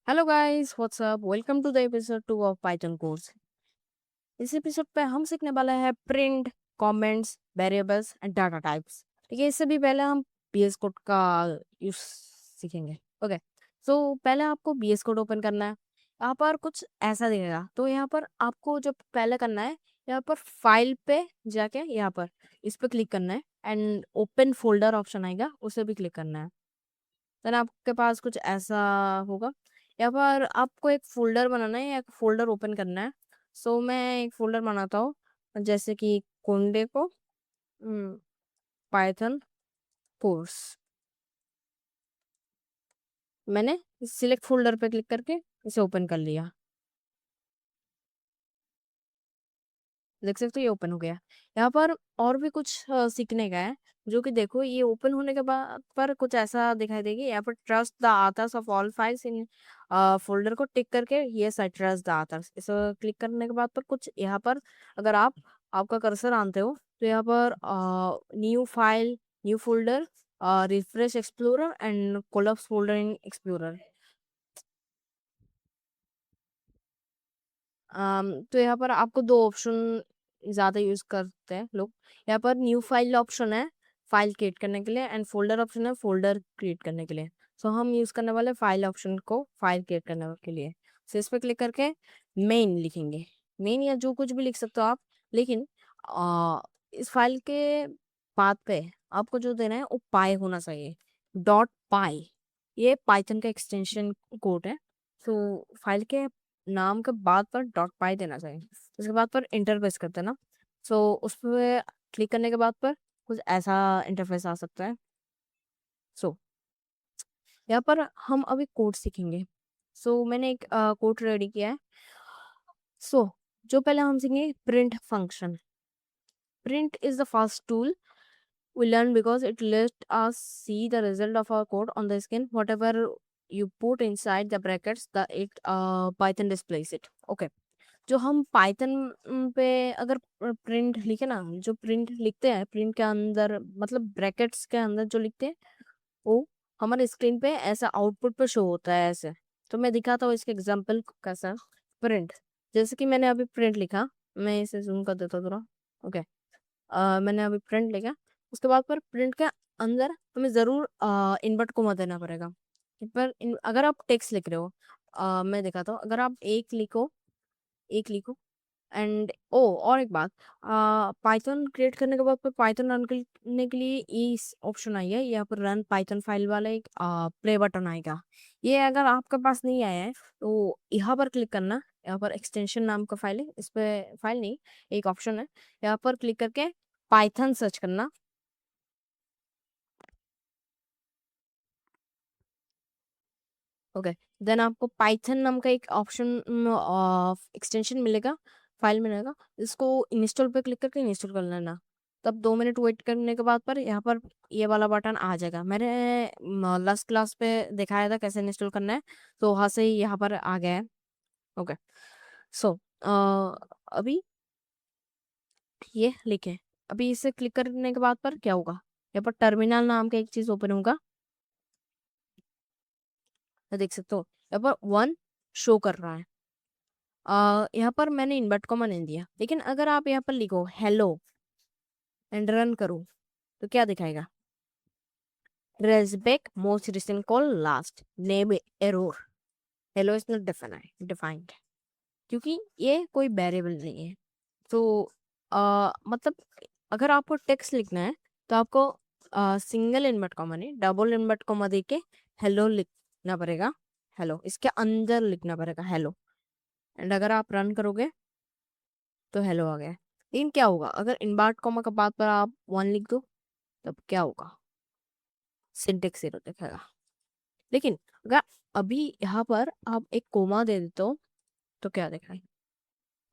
Hello guys what's up welcome to the episode 2 of Python course. इस episode पे हम सीखने वाले हैं print, comments, variables and data types. ठीक है, इससे भी पहले हम बीएस कोड का यूज सीखेंगे। ओके, सो पहले आपको बीएस कोड ओपन करना है। यहाँ पर कुछ ऐसा दिखेगा, तो यहाँ पर आपको जो पहले करना है, यहाँ पर फाइल पे जाके यहाँ पर इस पे क्लिक करना है एंड ओपन फोल्डर ऑप्शन आएगा, उसे भी क्लिक करना है। देन आपके पास कुछ ऐसा होगा। यहाँ पर आपको एक फोल्डर बनाना है या एक फोल्डर ओपन करना है। सो मैं एक फोल्डर बनाता हूँ, जैसे कि कोंडे को पाइथन कोर्स। मैंने सिलेक्ट फोल्डर पे क्लिक करके इसे ओपन कर लिया। देख सकते हो ये ओपन हो गया। यहाँ पर और भी कुछ सीखने का है, जो कि देखो ये ओपन होने के बाद पर कुछ ऐसा दिखाई देगी। यहाँ पर trust the authors of all files in folder को टिक करके ये साइड ट्रस्ट द आथर्स इसे क्लिक करने के बाद पर कुछ यहाँ पर अगर आप आपका कर्सर आनते हो तो यहाँ पर new file, new folder, refresh explorer and collapse folder in explorer. तो यहाँ पर आपको दो ऑप्शन ज़्यादा यूज़ करते हैं लोग। यहाँ पर न्यू फाइल ऑप्शन है फाइल क्रिएट करने के लिए, एंड फोल्डर ऑप्शन है फोल्डर क्रिएट करने के लिए। सो हम यूज़ करने वाले फाइल ऑप्शन को फाइल क्रिएट करने के लिए। सो इस पर क्लिक करके मेन लिखेंगे। मेन या जो कुछ भी लिख सकते हो आप, लेकिन इस फाइल के बाद पे आपको जो देना है वो पाई होना चाहिए, डॉट पाई। ये पाइथन का एक्सटेंशन कोड है। तो फाइल के नाम के बाद पर डॉट पाई देना चाहिए। उसके बाद पर इंटरफेस करते हैं ना। सो उस पर क्लिक करने के बाद पर कुछ ऐसा इंटरफेस आ सकता है। सो यहाँ पर हम अभी कोड सीखेंगे। सो मैंने एक कोड रेडी किया है। सो जो पहले हम सीखेंगे print function. Print is the first tool we learn because it lets us see the result of our code on the screen. Whatever you put inside the brackets, the it Python displays it. Okay, जो हम Python पे अगर print लिखे ना, जो print लिखते हैं print के अंदर मतलब ब्रैकेट्स के अंदर जो लिखते हैं वो हमारे स्क्रीन पे ऐसा आउटपुट पे शो होता है ऐसे। तो मैं दिखाता हूँ इसके एग्जांपल कैसा। प्रिंट, जैसे कि मैंने अभी प्रिंट लिखा, मैं इसे जूम कर देता हूँ थोड़ा। ओके, मैंने अभी प्रिंट लिखा। उसके बाद पर प्रिंट के अंदर हमें ज़रूर इनवर्ट कोमा देना पड़ेगा। पर अगर आप टेक्स्ट लिख रहे हो, मैं दिखाता हूँ। अगर आप एक लिखो एंड ओ और एक बात, पाइथन क्रिएट करने के बाद फिर पाइथन रन करने के लिए इस ऑप्शन आई है। यहाँ पर रन पाइथन फाइल वाला एक प्ले बटन आएगा। ये अगर आपके पास नहीं आया है तो यहाँ पर क्लिक करना। यहाँ पर एक्सटेंशन नाम का फाइल है, इस पे फाइल नहीं, एक ऑप्शन है। यहाँ पर क्लिक करके पाइथन सर्च करना। ओके, देन आपको पाइथन नाम का एक ऑप्शन एक्सटेंशन मिलेगा, फाइल मिलेगा। इसको इंस्टॉल पे क्लिक करके इंस्टॉल कर लेना। तब 2 मिनट वेट करने के बाद पर यहाँ पर ये वाला बटन आ जाएगा। मैंने लास्ट क्लास पे दिखाया था कैसे इंस्टॉल करना है, तो वहाँ से ही यहाँ पर आ गया है। ओके, सो अभी ये लिखे। अभी इसे क्लिक करने के बाद पर क्या होगा, यहाँ पर टर्मिनल नाम का एक चीज ओपन होगा। देख सकते हो यहाँ पर वन शो कर रहा है। यहाँ पर मैंने इन्वर्ट कॉमा नहीं दिया, लेकिन अगर आप यहाँ पर लिखो हेलो एंड रन करो तो क्या दिखाएगा, traceback most recent call last name error, hello is not defined, क्योंकि ये कोई वेरिएबल नहीं है। तो मतलब अगर आपको टेक्स्ट लिखना है तो आपको सिंगल इन्वर्ट कॉमा नहीं डबल इन्वर्ट कॉमा दे के हेलो लिखना पड़ेगा। हेलो इसके अंदर लिखना पड़ेगा हेलो, एंड अगर आप रन करोगे तो हेलो आ गया। लेकिन क्या होगा अगर इनवर्ट कॉमा के बाद पर आप वन लिख दो, तब क्या होगा, सिंटेक्स एरर दिखेगा। लेकिन अगर अभी यहाँ पर आप एक कोमा दे देते हो तो क्या दिखाएगा,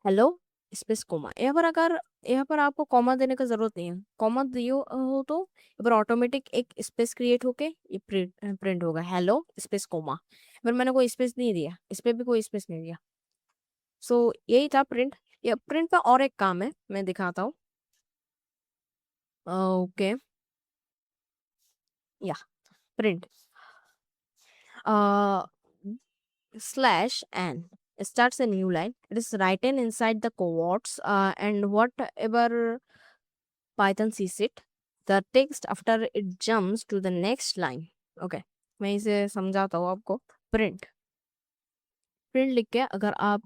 हेलो स्पेस कोमा। यहाँ पर अगर यहाँ पर आपको कॉमा देने का जरूरत नहीं है, कॉमा दियो हो तो यहाँ पर ऑटोमेटिक एक स्पेस क्रिएट होके ये प्रिंट होगा हेलो स्पेस कोमा। पर मैंने कोई स्पेस नहीं दिया, इस पे भी कोई स्पेस नहीं दिया। सो यही था प्रिंट। ये प्रिंट का और एक काम है, मैं दिखाता हूँ। ओके, या print slash n starts a new line. It is written inside the quotes, and whatever Python sees it, the text after it jumps to the next line. Okay, मैं इसे समझाता हूँ आपको. प्रिंट प्रिंट लिख के अगर आप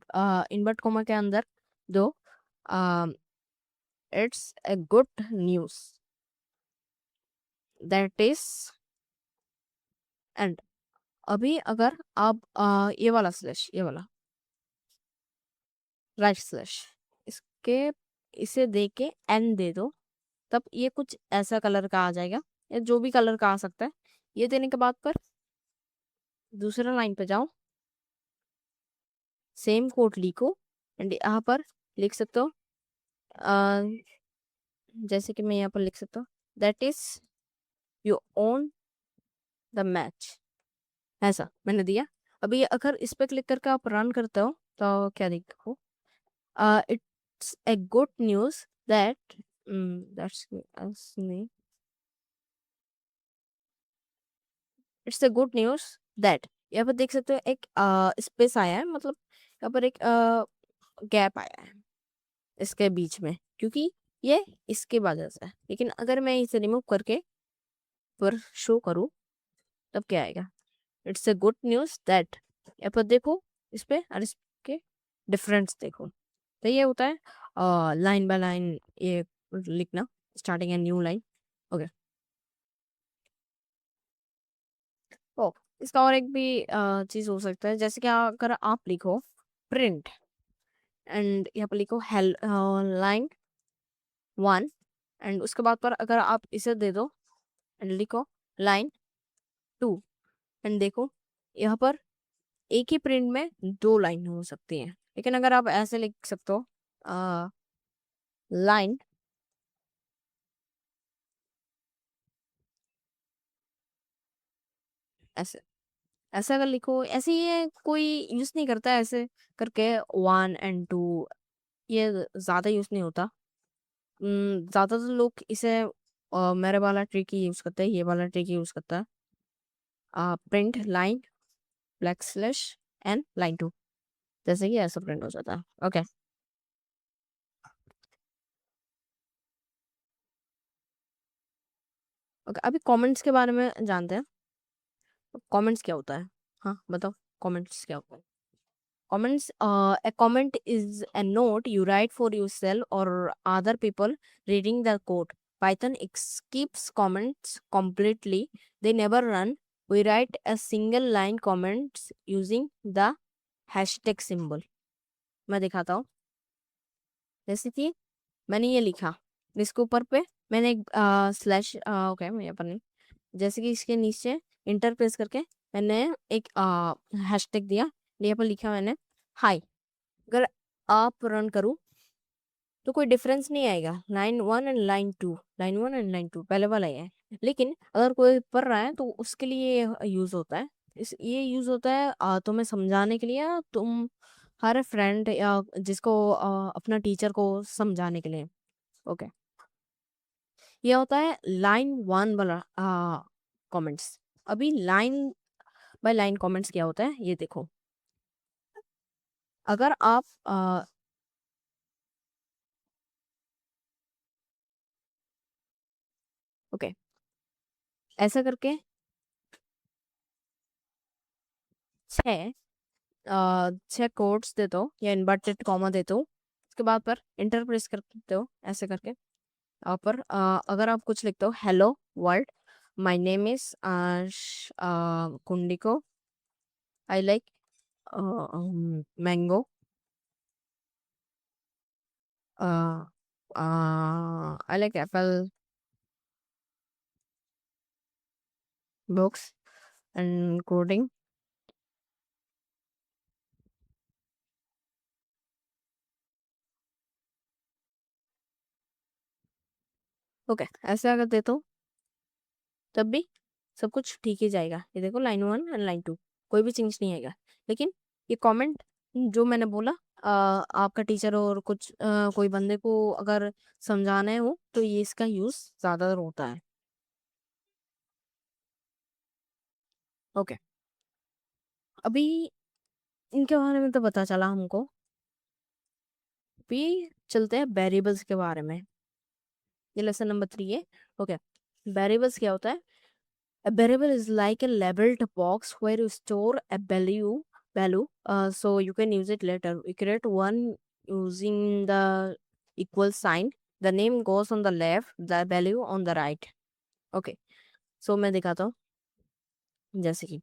इनवर्ट कोमा के अंदर दो, it's a good news that is, and अभी अगर आप ये वाला स्लैश, ये वाला राइट स्लैश, इसके इसे दे के एन दे दो, तब ये कुछ ऐसा कलर का आ जाएगा, या जो भी कलर का आ सकता है. ये देने के बाद पर दूसरा लाइन पे जाओ, सेम कोड लिखो, एंड यहाँ पर लिख सकते हो, अ, जैसे कि मैं यहाँ पर लिख सकता हूँ, that is you own the match. ऐसा मैंने दिया. अभी अगर इस पे क्लिक करके आप रन करते हो तो क्या देखो, it's a good news that, that's it's a good news that, यहाँ पर देख सकते हो एक स्पेस आया है, मतलब यहाँ पर एक गैप आया है इसके बीच में, क्योंकि ये इसके वजह से है. लेकिन अगर मैं इसे रिमूव करके पर शो करूँ, तब क्या आएगा, it's a good news that. यहाँ पर देखो इस पे और इसके डिफरेंस देखो. तो ये होता है लाइन बाय लाइन ये लिखना, starting a new line. Okay. ओ, इसका और एक भी चीज हो सकता है, जैसे कि अगर आप लिखो प्रिंट एंड यहाँ पर लिखो हेल लाइन 1, एंड उसके बाद पर अगर आप इसे दे दो एंड लिखो लाइन 2, एंड देखो यहाँ पर एक ही प्रिंट में दो लाइन हो सकती हैं. लेकिन अगर आप ऐसे लिख सकते हो लाइन, ऐसे ऐसे अगर लिखो, ऐसे ये कोई यूज नहीं करता है ऐसे करके 1 and 2, ये ज्यादा यूज नहीं होता. ज्यादातर लोग इसे मेरे वाला ट्रिक ही यूज करते हैं, ये वाला ट्रिक यूज करता है, print line black slash and line 2, जैसे कि ऐसा प्रिंट हो जाता है. ओके. ओके, अभी कमेंट्स के बारे में जानते हैं. कमेंट्स क्या होता है? हाँ बताओ, कमेंट्स क्या होता है? Comments, a comment is a note you write for yourself or other people reading the code. Python skips comments completely. They never run. We write a single line comments using the hashtag symbol. मैं दिखाता हूँ. जैसे कि मैंने ये लिखा, इसके ऊपर पे मैंने एक स्लैश, ओके मैं यहाँ पर नहीं, जैसे कि इसके नीचे इंटर प्रेस करके मैंने एक हैशटैग दिया, यहाँ पर लिखा मैंने हाय. अगर आप रन करूँ तो कोई डिफरेंस नहीं आएगा, लाइन 1 एंड लाइन 2 पहले वाला ही है. लेकिन अगर कोई पढ़ रहा है तो उसके लिए यूज होता है. ये यूज होता है तुम्हें समझाने के लिए, या तुम हर फ्रेंड या जिसको अपना टीचर को समझाने के लिए. ओके. ये होता है लाइन 1 वाला कमेंट्स. अभी लाइन बाय लाइन कमेंट्स क्या होता है ये देखो. अगर आप ओके ऐसा करके 6 कोट्स दे दो या इन्वर्टेड कॉमा दे दो, उसके बाद पर इंटर प्रेस करते हो ऐसे करके. और पर अगर आप कुछ लिखते हो, hello world, my name is Kundiko, I like mango, I like apple books and coding. Okay ऐसे अगर देते हो तब भी सब कुछ ठीक ही जाएगा. ये देखो लाइन 1 एंड लाइन 2, कोई भी चेंज नहीं आएगा. लेकिन ये कमेंट जो मैंने बोला, आपका टीचर और कुछ कोई बंदे को अगर समझाना हो तो ये इसका यूज ज्यादातर होता है. ओके. अभी इनके बारे में तो पता चला हमको। अभी चलते हैं वेरिएबल्स के बारे में। ये लेसन नंबर 3 है। ओके, वेरिएबल्स क्या होता है? A variable is like a labeled box where you store a value, so you can use it later. We create one using the equal sign. The name goes on the left, the value on the right. Okay, so मैं दिखाता हूँ। जैसे कि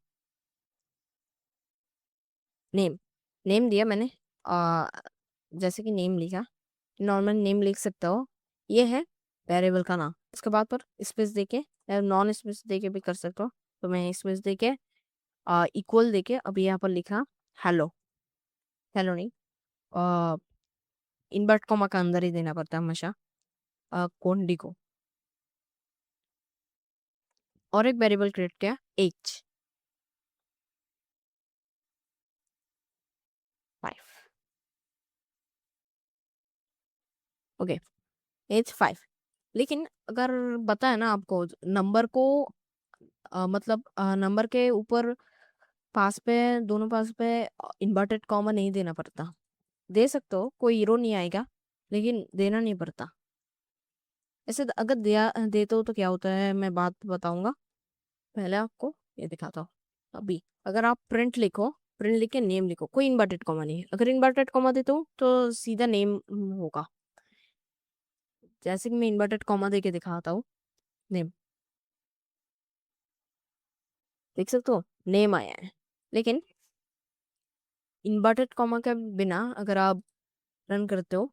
name, name दिया मैंने, आ, जैसे कि name लिखा, नॉर्मल नेम लिख सकते हो। ये है वेरिएबल का नाम। उसके बाद पर स्पेस देके या नॉन स्पेस देके भी कर सकते हो। तो मैं स्पेस देके इक्वल देके अभी यहाँ पर लिखा हेलो। हेलो नहीं, इनवर्ट कॉमा का अंदर ही देना पड़ता है हमेशा, कोंडी को। और एक वेरिएबल क्रिएट किया एच 5। Okay, H 5। लेकिन अगर बताए ना आपको नंबर को, मतलब नंबर के ऊपर पास पे, दोनों पास पे इन्वर्टेड कॉमा नहीं देना पड़ता। दे सकते हो, कोई हीरो नहीं आएगा, लेकिन देना नहीं पड़ता। ऐसे अगर दिया देते हो तो क्या होता है, मैं बात बताऊंगा। पहले आपको ये दिखाता हूँ। अभी अगर आप प्रिंट लिखो, प्रिंट लिख के नेम लिखो, कोई इन्वर्टेड कॉमा नहीं है। अगर इन्वर्टेड कॉमा देते हो तो सीधा नेम होगा। जैसे कि मैं इन्वर्टेड कॉमा दे के दिखाता हूँ, नेम देख सकते हो, नेम आया है। लेकिन इन्वर्टेड कॉमा के बिना अगर आप रन करते हो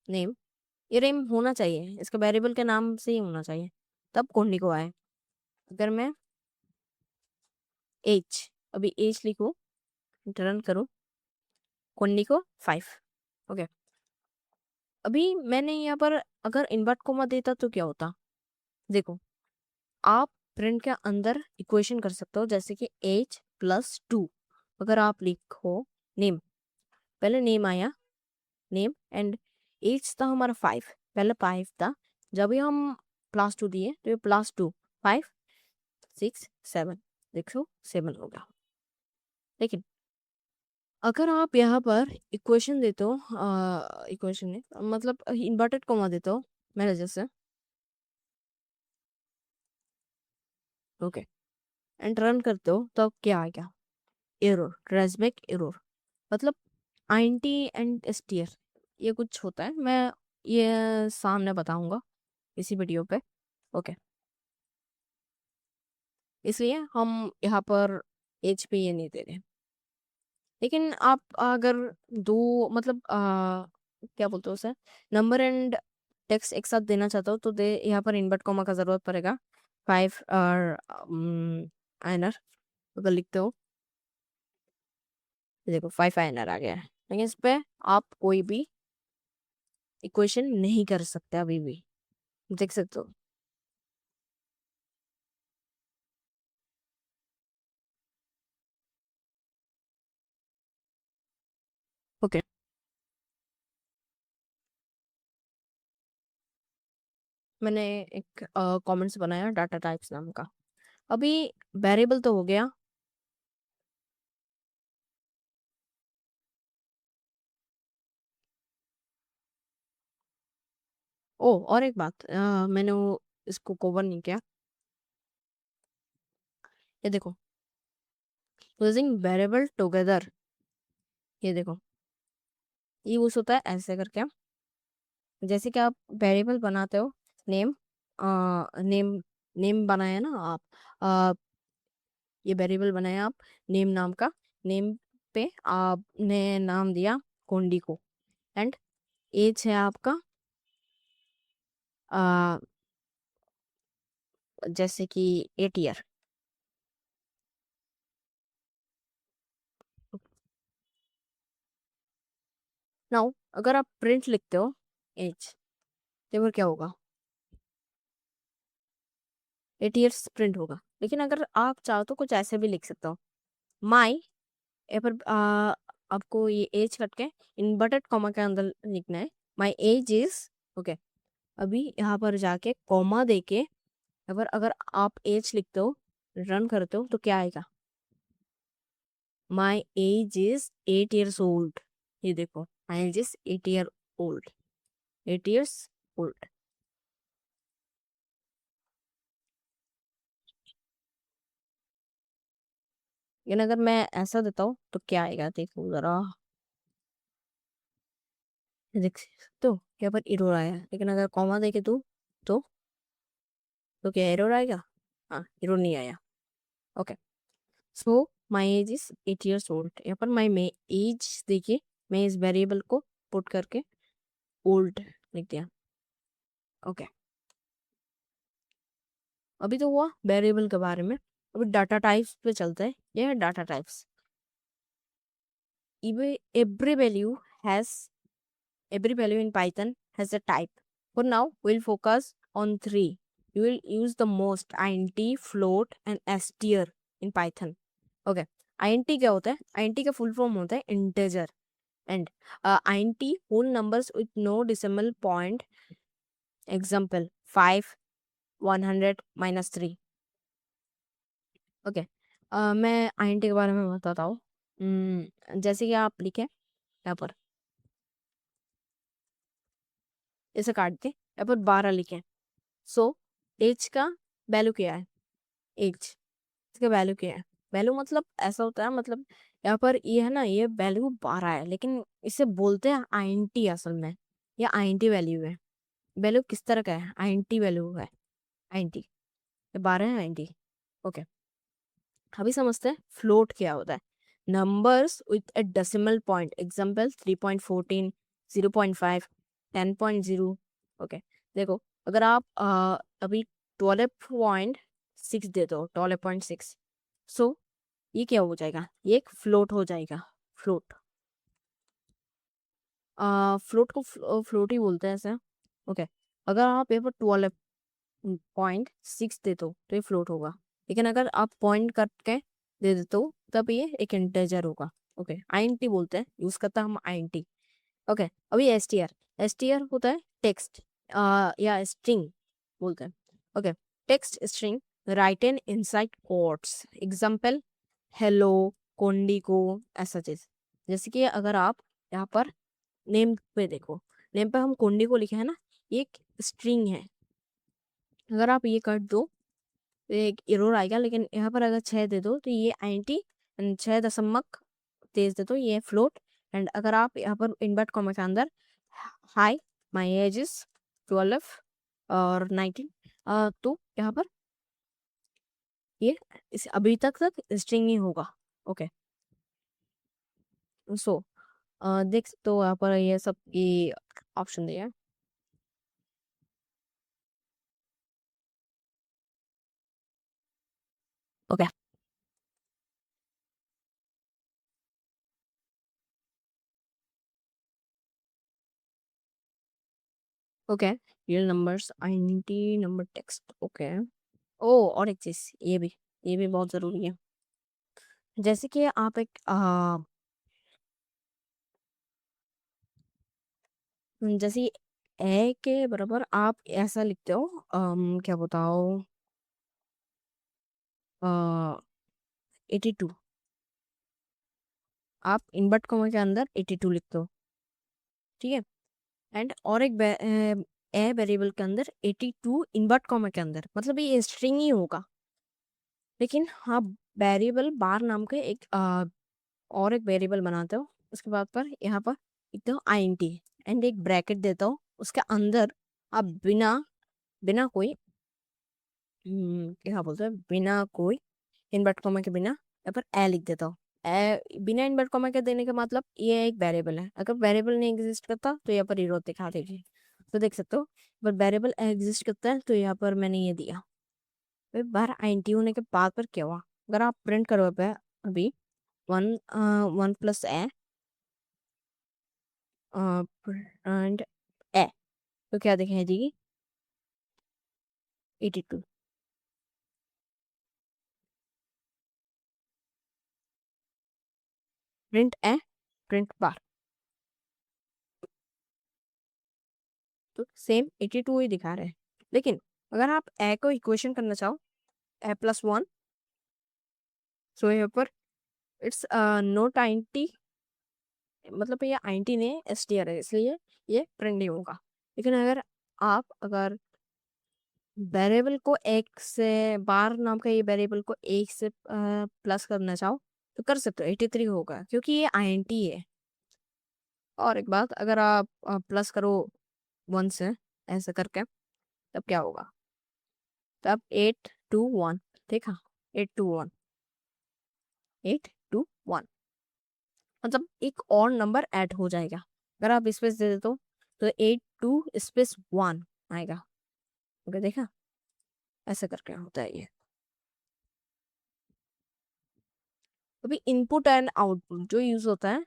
नेम, ये नेम होना चाहिए, इसका वेरिएबल के नाम से ही होना चाहिए, तब कोंडी को आए। अगर मैं एच, अभी एच लिखो, रन करो, कोंडी को 5। ओके, अभी मैंने यहाँ पर अगर इन्वर्ट कोमा देता तो क्या होता, देखो। आप प्रिंट के अंदर इक्वेशन कर सकते हो, जैसे कि h+2। अगर आप लिखो नेम, पहले नेम आया, नेम एंड एज था हमारा 5, पहले 5 था। जब भी हम +2 दिए तो ये +2, 5, 6, 7, देखो 7 होगा। लेकिन अगर आप यहाँ पर इक्वेशन देते हो, इक्वेशन नहीं मतलब इन्वर्टेड कॉमा देते हो मेरे जैसे, ओके, एंड रन करते हो तो क्या आएगा, एरर, ट्रेसबैक एरर, मतलब आईएनटी एंड एसटीआर, ये कुछ होता है। मैं ये सामने बताऊंगा इसी वीडियो पे। ओके, इसलिए हम यहाँ पर एच पे ये नहीं दे रहे। लेकिन आप अगर दो मतलब क्या बोलते हो उसे, नंबर एंड टेक्स्ट एक साथ देना चाहते हो तो दे, यहाँ पर इन्वर्ट कॉमा का जरूरत पड़ेगा। 5 और आइनर अगर लिखते हो, ये देखो 5 आइनर आ गया है। लेकिन इस पे आप कोई भी इक्वेशन नहीं कर सकते अभी भी, देख सकते हो। ओके, मैंने एक कमेंट्स बनाया डाटा टाइप्स नाम का। अभी वेरिएबल तो हो गया। ओ, और एक बात, मैंने वो इसको कवर नहीं किया। ये देखो, यूजिंग वेरिएबल टुगेदर, ये देखो, ये यूज होता है ऐसे करके। जैसे कि आप वेरिएबल बनाते हो, नेम, नेम, नेम बनाया ना आप, आ, ये वेरिएबल बनाया आप नेम नाम का। नेम पे आपने नाम दिया कोंडी को, एंड एज है आपका, आ, जैसे कि 8 ईयर। नाउ अगर आप प्रिंट लिखते हो एज, तो फिर क्या होगा, 8 ईयर्स प्रिंट होगा। लेकिन अगर आप चाहो तो कुछ ऐसे भी लिख सकते हो, माई, यहाँ पर आपको ये एज कट के इन्वर्टेड कॉमा के अंदर लिखना है, माई एज इज, ओके। अभी यहाँ पर जाके कॉमा देके अगर अगर आप एज लिखते हो, रन करते हो तो क्या आएगा, my age is 8 years old। ये देखो, my age is 8 year old, 8 years old। लेकिन अगर मैं ऐसा देता हूँ तो क्या आएगा, देखो जरा, देख तो यहाँ पर एरर आया, लेकिन अगर कॉमा देखे तो तो क्या एरर आएगा? हाँ, एरर नहीं आया। Okay, so my age is 8 years old। यहाँ पर माई एज देखिए, मैं इस वेरिएबल को पुट करके ओल्ड लिख दिया। ओके, अभी तो हुआ वेरिएबल के बारे में। अभी डाटा टाइप्स पे चलते हैं। ये है data types. every value has every value in Python has a type. For now, we'll focus on three. You will use the most: int, float, and str in Python. Okay. int क्या होता है? int का full form होता है integer, and int whole numbers with no decimal point. Example 5, 100, -3. Okay, मैं int के बारे में बताता हूँ। जैसे कि आप लिखे यहाँ पर, इसे काट दे, यहाँ पर 12 लिखे। सो एज का वैल्यू क्या है? एज, इसका वैल्यू क्या है? वैल्यू मतलब ऐसा होता है, मतलब यहाँ पर ये है ना, ये वैल्यू 12 है, लेकिन इसे बोलते हैं आईएनटी असल में। ये आईएनटी वैल्यू है। वैल्यू किस तरह का है? आईएनटी वैल्यू है। आईएनटी, ये 12 है आईएनटी। ओके, अभी समझते हैं फ्लोट क्या होता है। Numbers with A decimal point. Example 3.14, 0.5, 10.0। Okay, देखो, अगर आप अभी 12.6 दे दो, 12.6, सो ये क्या हो जाएगा? ये एक फ्लोट हो जाएगा। फ्लोट, फ्लोट को फ्लोट ही बोलते हैं ऐसे। ओके, अगर आप यहाँ पर 12.6 दे दो तो ये फ्लोट होगा, लेकिन अगर आप पॉइंट करके दे देते हो तब ये एक इंटेजर होगा। ओके, आईएनटी बोलते हैं, यूज करता है हम आईएनटी। ओके, अभी एसटीआर। एसटीआर होता है टेक्स्ट या स्ट्रिंग बोलते हैं। Okay, text string written inside quotes. Example hello, कोंडिको, ऐसा चीज। जैसे कि अगर आप यहाँ पर नेम पे देखो, नेम पे हम कोंडिको लिखे है ना, ये एक स्ट्रिंग है। अगर आप ये कर दो तो एक एरर आएगा, लेकिन यहाँ पर अगर 6 दे दो तो ये आईएनटी, 6 दशमलव तेज दे दो ये फ्लोट। एंड अगर आप यहाँ पर इनवर्ट कॉमा के अंदर हाई माई एज इज 12 और 19, तो यहाँ पर ये इस अभी तक स्ट्रिंग ही होगा। ओके, सो देख सकते हो यहाँ पर ये सब ये ऑप्शन दिया है। Okay, okay, real numbers, INT, number text. Okay, ओ और एक चीज, ये भी बहुत जरूरी है। जैसे कि आप एक जैसे ए के बराबर आप ऐसा लिखते हो, क्या बताओ, 82, आप इनवर्ट कॉमा के अंदर 82 लिखते हो, ठीक है। एंड और एक ए वेरिएबल के अंदर 82 इनवर्ट कॉमा के अंदर, मतलब ये स्ट्रिंग ही होगा। लेकिन हाँ, वेरिएबल बार नाम के एक और एक वेरिएबल बनाते हो, उसके बाद पर यहाँ पर लिखते हो आईएनटी एंड एक ब्रैकेट देता हो, उसके अंदर आप बिना बिना कोई क्या बोलते हैं, बिना कोई इनवर्ट कॉमा के बिना यहाँ पर ए लिख देता हूँ। ए बिना इनवर्ट कॉमा के देने का मतलब ये एक वेरिएबल है। अगर वेरिएबल नहीं एग्जिस्ट करता तो यहाँ पर ईरो दिखा दीजिए, तो देख सकते हो। पर वेरिएबल एग्जिस्ट करता है तो यहाँ पर मैंने ये दिया। फिर बाहर आईएनटी होने के बाद पर क्या हुआ? अगर आप प्रिंट करो पे अभी 1 + एंड ए, तो क्या दिखाई देगी? 82। प्रिंट ए, प्रिंट बार, तो सेम 82 ही दिखा रहे हैं। लेकिन अगर आप ए को इक्वेशन करना चाहो, ए + 1, सो यहाँ पर इट्स नोट आईएनटी, मतलब ये आईएनटी नहीं एसटीआर है, इसलिए ये प्रिंट नहीं होगा। लेकिन अगर वेरिएबल को एक से बार नाम का ये वेरिएबल को एक से प्लस करना चाहो तो कर सकते हो, 83 होगा क्योंकि ये आईएनटी है। और एक बात, अगर आप प्लस करो 1 से ऐसे करके तब क्या होगा, तब 821, देखा, 821, 821, मतलब एक और नंबर ऐड हो जाएगा। अगर आप स्पेस दे देते हो तो 82 स्पेस 1 आएगा। ओके, देखा, ऐसे करके होता है ये। अभी इनपुट एंड आउटपुट जो यूज होता है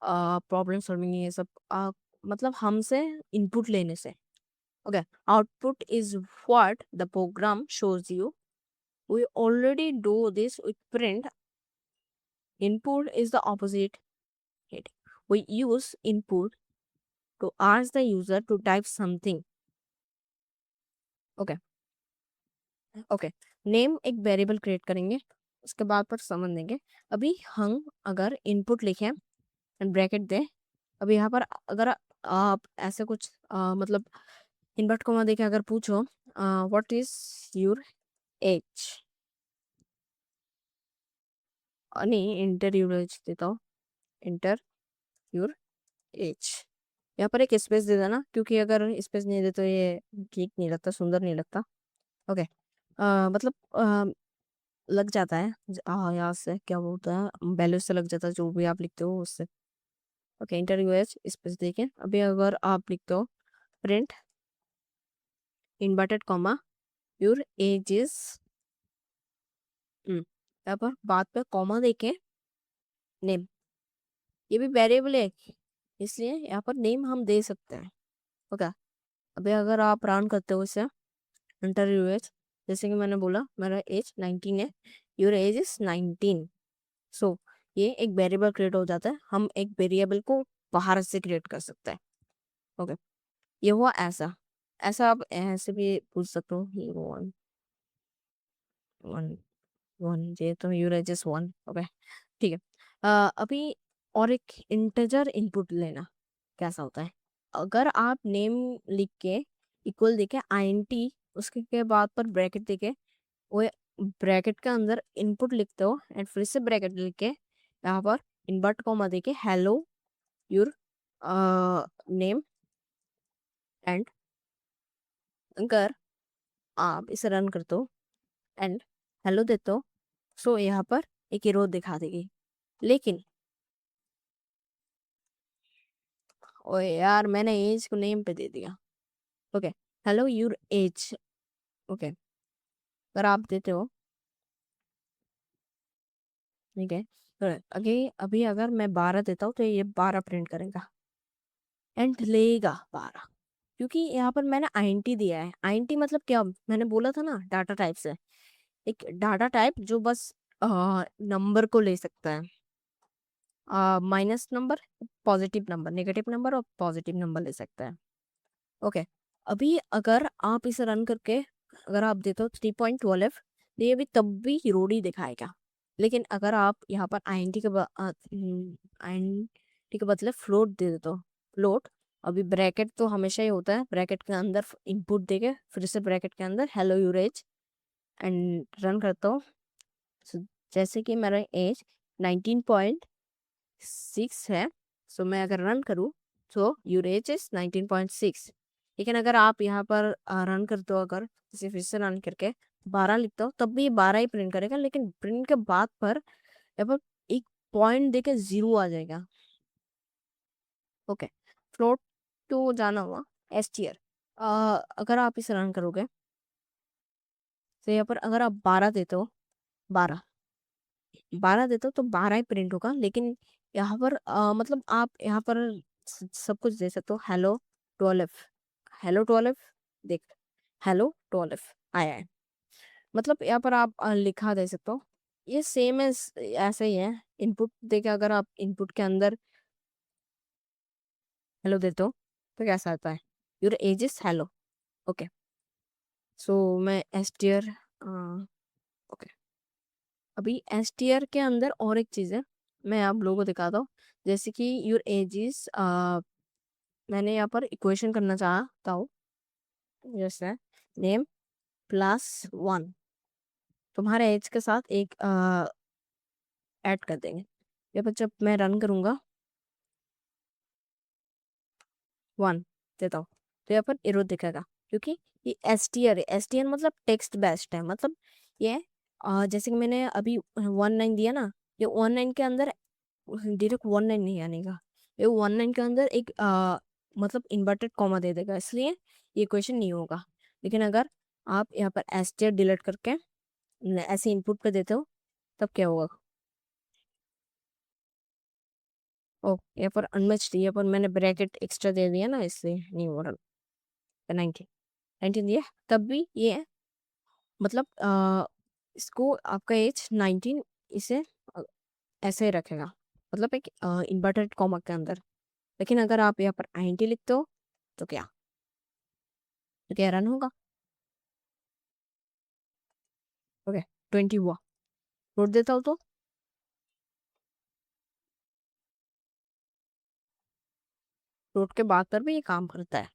प्रॉब्लम सॉल्विंग, ये सब मतलब हमसे इनपुट लेने से। Okay, output is what the program shows you, we already do this with print. Input is the opposite. It. We use input to ask the user to type something. Okay, okay, name एक variable create करेंगे, उसके बाद पर समझ देंगे। अभी हम अगर इनपुट लिखें एंड ब्रैकेट दें, अभी यहाँ पर अगर आप ऐसे कुछ मतलब इन्वर्ट कोमा देके अगर पूछो व्हाट इज योर एज, नहीं, इंटर योर एज देता हूँ, इंटर योर एज, यहाँ पर एक स्पेस दे देना क्योंकि अगर स्पेस नहीं दे तो ये ठीक नहीं लगता, सुंदर नहीं लगता। ओके, मतलब लग जाता है यहाँ से क्या बोलता है, वैल्यू से लग जाता है जो भी आप लिखते हो उससे। ओके, इंटर यूएच स्पेस देखें, अभी अगर आप लिखते हो print inverted comma your age is, यहाँ पर बाद पे कॉमा देके नेम, ये भी वेरिएबल है इसलिए यहाँ पर नेम हम दे सकते हैं। ओके, अभी अगर आप रन करते हो इसे, इंटर यूएच, जैसे कि मैंने बोला मेरा एज 19 है, योर एज इज 19, सो ये एक वेरिएबल क्रिएट हो जाता है, हम एक वेरिएबल को बाहर से क्रिएट कर सकते हैं। ओके, ये हुआ ऐसा। ऐसा आप ऐसे भी पूछ सकते हो, वन वन वन, ये तो यूर एज इज 1। ओके, ठीक है। अभी और एक इंटीजर इनपुट लेना कैसा होता है, अगर आप नेम लिख के इक्वल देके आईएनटी उसके के बाद पर ब्रैकेट देके वो ब्रैकेट के अंदर इनपुट लिखते हो एंड फिर से ब्रैकेट लिख के यहाँ पर इन्वर्ट कॉमा देके हेलो योर नेम, एंड अगर आप इसे रन करते हो एंड हेलो देते हो सो यहाँ पर एक एरो दिखा देगी। लेकिन ओए यार, मैंने एज को नेम पे दे दिया। Okay, hello your age, okay, अगर आप देते हो, ठीक है, तो अगे अभी अगर मैं 12 देता हूँ तो ये 12 प्रिंट करेगा एंड लेगा 12, क्योंकि यहाँ पर मैंने आईएनटी दिया है। आईएनटी मतलब क्या, मैंने बोला था ना डाटा टाइप से, एक डाटा टाइप जो बस नंबर को ले सकता है, minus number, positive number, negative number और पॉजिटिव नंबर ले सकता है। ओके, अभी अगर आप इसे रन करके अगर आप देते हो 3.12 तो ये भी तब भी रोडी दिखाएगा। लेकिन अगर आप यहाँ पर आईएनटी के बदले फ्लोट दे देते हो, फ्लोट, अभी ब्रैकेट तो हमेशा ही होता है, ब्रैकेट के अंदर इनपुट देके फिर से ब्रैकेट के अंदर hello your age and run करता हूँ। So, जैसे कि मेरा एज 19.6 है, सो मैं अगर रन करूँ तो यूर एज इज 19.6। लेकिन अगर आप यहाँ पर रन करते हो, अगर इसे फिर से रन करके 12 लिखता हो तब भी 12 ही प्रिंट करेगा, लेकिन प्रिंट के बाद पर यहाँ पर एक पॉइंट देके 0 आ जाएगा। ओके, फ्लोट तो जाना हुआ, एसटीआर, अगर आप इसे रन करोगे तो यहाँ पर अगर आप 12 देते हो, 12 12 देते हो तो 12 ही प्रिंट होगा। लेकिन यहाँ पर मतलब आप यहाँ पर सब कुछ दे सकते हो, हेलो 12, हेलो 12, देख, हेलो 12 आया है, मतलब यहाँ पर आप लिखा दे सकते हो। ये सेम है, ऐसे ही है। इनपुट देके अगर आप इनपुट के अंदर हेलो देते हो तो कैसा आता है, your age is hello. Okay, so मैं एस टीयर, ओके, अभी एसटीआर के अंदर और एक चीज है, मैं आप लोगों को दिखाता हूँ। जैसे कि योर एज इज, मैंने यहाँ पर इक्वेशन करना चाहता हूँ, जैसे नेम +1 तुम्हारे एज के साथ एक ऐड कर देंगे। ये पर जब मैं रन करूंगा 1 देता हूँ, तो यहाँ पर एरो दिखेगा, क्योंकि ये एसटीआर है। एसटीआर मतलब टेक्स्ट बेस्ड है, मतलब ये जैसे कि मैंने अभी 19 दिया ना, ये 19 के अंदर डायरेक्ट 19 नहीं आने का, ये 19 के अंदर एक मतलब इन्वर्टेड कॉमा दे देगा, इसलिए ये क्वेश्चन नहीं होगा। लेकिन अगर आप यहाँ पर एसटीआर डिलीट करके ऐसे इनपुट पे देते हो, तब क्या होगा? ओ, यहाँ पर अनमैच्ड, यहाँ पर मैंने ब्रैकेट एक्स्ट्रा दे दिया ना, इसलिए नहीं हो रहा। 19 19 दिया तब भी ये है, मतलब इसको आपका एज 19, इसे अ, ऐसे ही रखेगा, मतलब एक इन्वर्टेड कॉमा के अंदर। लेकिन अगर आप यहाँ पर 90 लिखते हो, तो क्या रन होगा? ओके, 20 हुआ। छोड़ देता हूँ तो रोड के बाद पर भी ये काम करता है।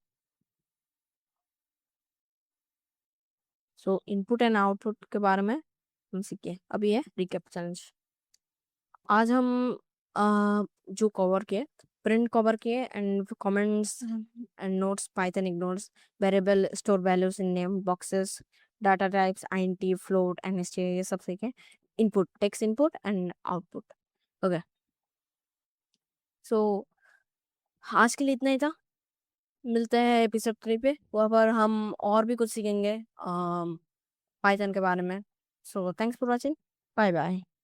सो इनपुट एंड आउटपुट के बारे में हम सीखे। अभी है रिकैप चैलेंज। आज हम जो कवर किए, प्रिंट कवर किए, and comments and notes, Python ignores variable store values in name boxes, data types, INT, float, एनएसटी, ये सब सीखे। Input, text input and output. Okay, so आज के लिए इतना ही था। मिलते हैं एपिसोड 3 पे, वहाँ पर हम और भी कुछ सीखेंगे पाइथन के बारे में। So thanks for watching, bye bye.